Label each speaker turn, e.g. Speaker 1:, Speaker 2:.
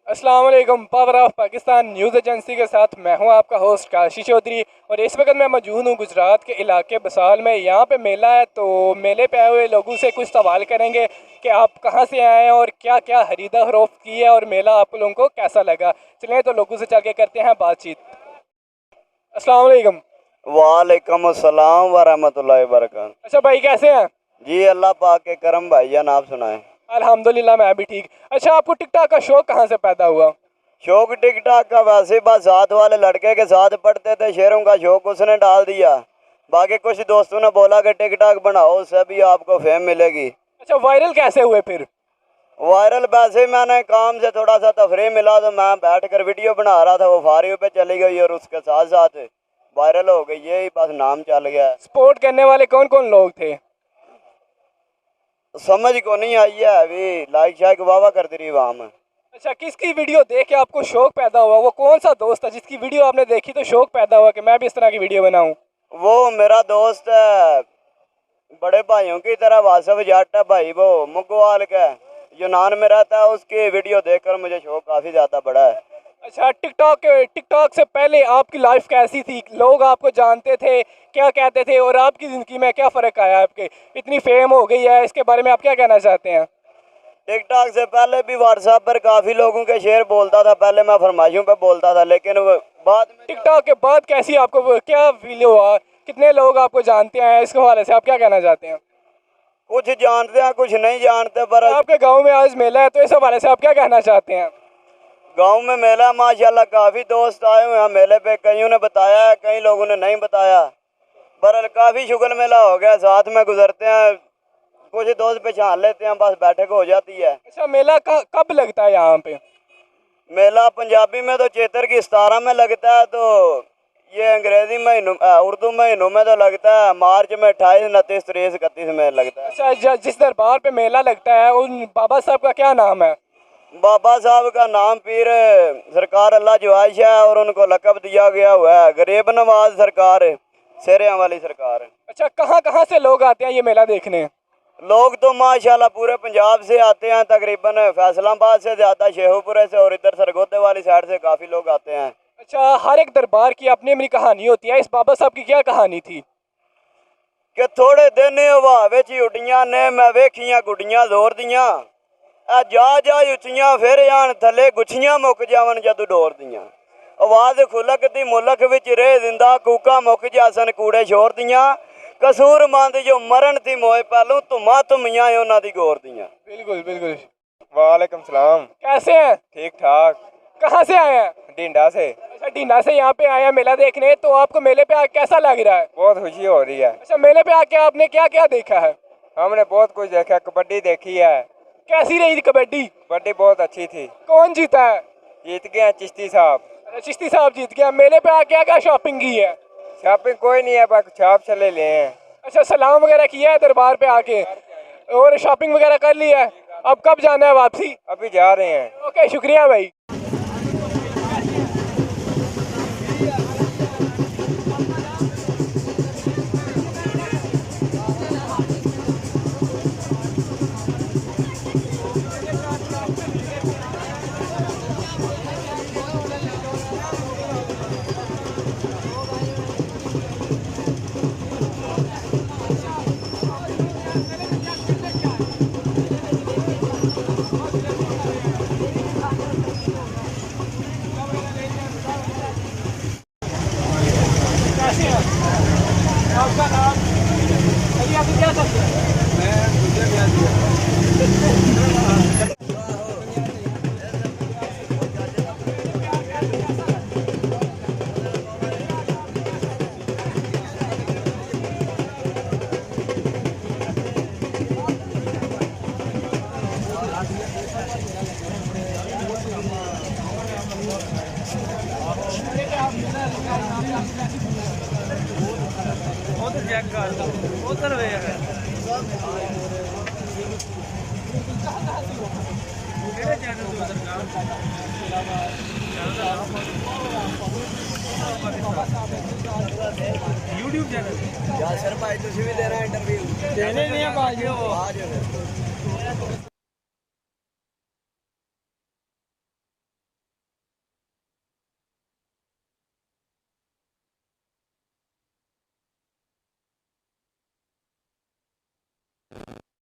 Speaker 1: अस्सलाम वालेकुम। Power of Pakistan news agency के साथ मैं हूं आपका होस्ट काशी चौधरी और इस वक्त मैं मौजूद हूं गुजरात के इलाके बसाल में। यहां पे मेला है तो मेले पे आए हुए लोगों से कुछ सवाल करेंगे कि आप कहां से आए हैं और क्या क्या खरीदा फरोख्त की है और मेला आप लोगों को कैसा लगा। चलें तो लोगों से चल के करते हैं बातचीत। अस्सलाम वालेकुम।
Speaker 2: वालेकुम अस्सलाम वरहमतुल्लाहि वबरकातुहू।
Speaker 1: अच्छा भाई, कैसे हैं?
Speaker 2: जी अल्लाह पाक के करम भाईजान, आप सुनाएं।
Speaker 1: अल्हम्दुलिल्लाह, मैं भी ठीक। अच्छा, आपको टिकटॉक का शौक कहाँ से पैदा हुआ?
Speaker 2: शौक टिकटॉक का वैसे बस साथ वाले लड़के के साथ पढ़ते थे, शेरों का शौक उसने डाल दिया। बाकी कुछ दोस्तों ने बोला कि टिकटॉक बनाओ, उससे भी आपको फेम मिलेगी।
Speaker 1: अच्छा, वायरल कैसे हुए फिर?
Speaker 2: वायरल वैसे मैंने काम से थोड़ा सा तफरीह मिला तो मैं बैठ कर वीडियो बना रहा था, वो फारियों पे चली गई और उसके साथ साथ वायरल हो गई। यही बस नाम चल गया।
Speaker 1: सपोर्ट करने वाले कौन कौन लोग थे?
Speaker 2: समझ को नहीं आई है अभी, लाइक शाइक वावा करती रही वहाँ में।
Speaker 1: अच्छा, किसकी वीडियो देख के आपको शौक पैदा हुआ? वो कौन सा दोस्त था जिसकी वीडियो आपने देखी तो शौक पैदा हुआ कि मैं भी इस तरह की वीडियो बनाऊं?
Speaker 2: वो मेरा दोस्त है, बड़े भाइयों की तरह वासफ जाट है भाई, वो मुगवाल का यूनान में रहता है। उसकी वीडियो देखकर मुझे शौक काफ़ी ज़्यादा बड़ा है।
Speaker 1: अच्छा, टिकटॉक से पहले आपकी लाइफ कैसी थी? लोग आपको जानते थे, क्या कहते थे और आपकी ज़िंदगी में क्या फ़र्क आया? आपके इतनी फेम हो गई है, इसके बारे में आप क्या कहना चाहते हैं?
Speaker 2: टिकटॉक से पहले भी व्हाट्सएप पर काफ़ी लोगों के शेर बोलता था, पहले मैं फरमाइशों पे बोलता था, लेकिन बाद में
Speaker 1: टिकटॉक के बाद कैसी आपको क्या फील हुआ? कितने लोग आपको जानते हैं? इसके हवाले से आप क्या कहना चाहते हैं?
Speaker 2: कुछ जानते हैं कुछ नहीं जानते, पर
Speaker 1: आपके गांव में आज मेला है तो इस हवाले से आप क्या कहना चाहते हैं?
Speaker 2: गांव में मेला माशाल्लाह काफ़ी दोस्त आए हुए हैं मेले पे। कईयों ने बताया है, कई लोगों ने नहीं बताया, पर काफ़ी शुगल मेला हो गया। साथ में गुजरते हैं, कुछ दोस्त पहचान लेते हैं, बस बैठक हो जाती है।
Speaker 1: अच्छा, मेला कब लगता है यहाँ पे?
Speaker 2: मेला पंजाबी में तो चैत्र की 17 में लगता है, तो ये अंग्रेजी महीनों उर्दू महीनों में तो लगता है मार्च में 28, 29, 30, 31 में लगता है।
Speaker 1: अच्छा, जिस दरबार पे मेला लगता है उन बाबा साहब का क्या नाम है?
Speaker 2: बाबा साहब का नाम पीर सरकार अल्लाह जवाइश है और उनको लकब दिया गया हुआ है गरीब नवाज सरकार, शेरियां वाली सरकार।
Speaker 1: अच्छा, कहाँ कहाँ से लोग आते हैं ये मेला देखने?
Speaker 2: लोग तो माशाल्लाह पूरे पंजाब से आते हैं, तकरीबन फैसलाबाद से ज़्यादा, शेखुपुरे से और इधर सरगोदे वाली साइड से काफ़ी लोग आते हैं।
Speaker 1: अच्छा, हर एक दरबार की अपनी अपनी कहानी होती है। इस बाबा साहब की क्या कहानी थी?
Speaker 2: कि थोड़े दिन हवा विच उड्डियां ने, मैं वेखियां गुड्डियां जोर दियां, जा जा उचियां फिर आन थले, गुछियां मुक जावन जदू डोर दियां। आवाज़ खुलक दी मुलक विच रह जिंदा, कूका मुक जासन कूड़े शोर दियां। कसूरमंद जो मरण थी मोए पहलू, तुमा तुमियां उन्हां दी गोर दियां।
Speaker 1: बिल्कुल बिल्कुल।
Speaker 3: वालेकुम सलाम।
Speaker 1: कैसे हैं?
Speaker 3: ठीक ठाक।
Speaker 1: कहाँ से आए हैं?
Speaker 3: डिंडा से।
Speaker 1: अच्छा, डीना से यहाँ पे आए हैं मेला देखने। तो आपको मेले पे आके कैसा लग रहा है?
Speaker 3: बहुत खुशी हो रही है।
Speaker 1: अच्छा, मेले पे आके आपने क्या क्या देखा है?
Speaker 3: हमने बहुत कुछ देखा, कबड्डी देखी है।
Speaker 1: कैसी रही थी कबड्डी?
Speaker 3: कबड्डी बहुत अच्छी थी।
Speaker 1: कौन जीता है?
Speaker 3: जीत गए हैं चिश्ती साहब।
Speaker 1: अच्छा, चिश्ती साहब जीत गया। मेले पे आके क्या क्या शॉपिंग की है?
Speaker 3: शॉपिंग कोई नहीं है, बस छाप चले ले हैं।
Speaker 1: अच्छा, सलाम वगैरह किया है दरबार पे आके और शॉपिंग वगैरह कर ली है? अब कब जाना है वापसी?
Speaker 3: अभी जा रहे हैं।
Speaker 1: ओके, शुक्रिया भाई। कैसे हैं? आपका नाम? भैया अभी क्या करते हैं?
Speaker 3: YouTube चैनल
Speaker 2: यासर भाई तुझे भी देना इंटरव्यू
Speaker 3: देने नहीं है भाई।
Speaker 2: आज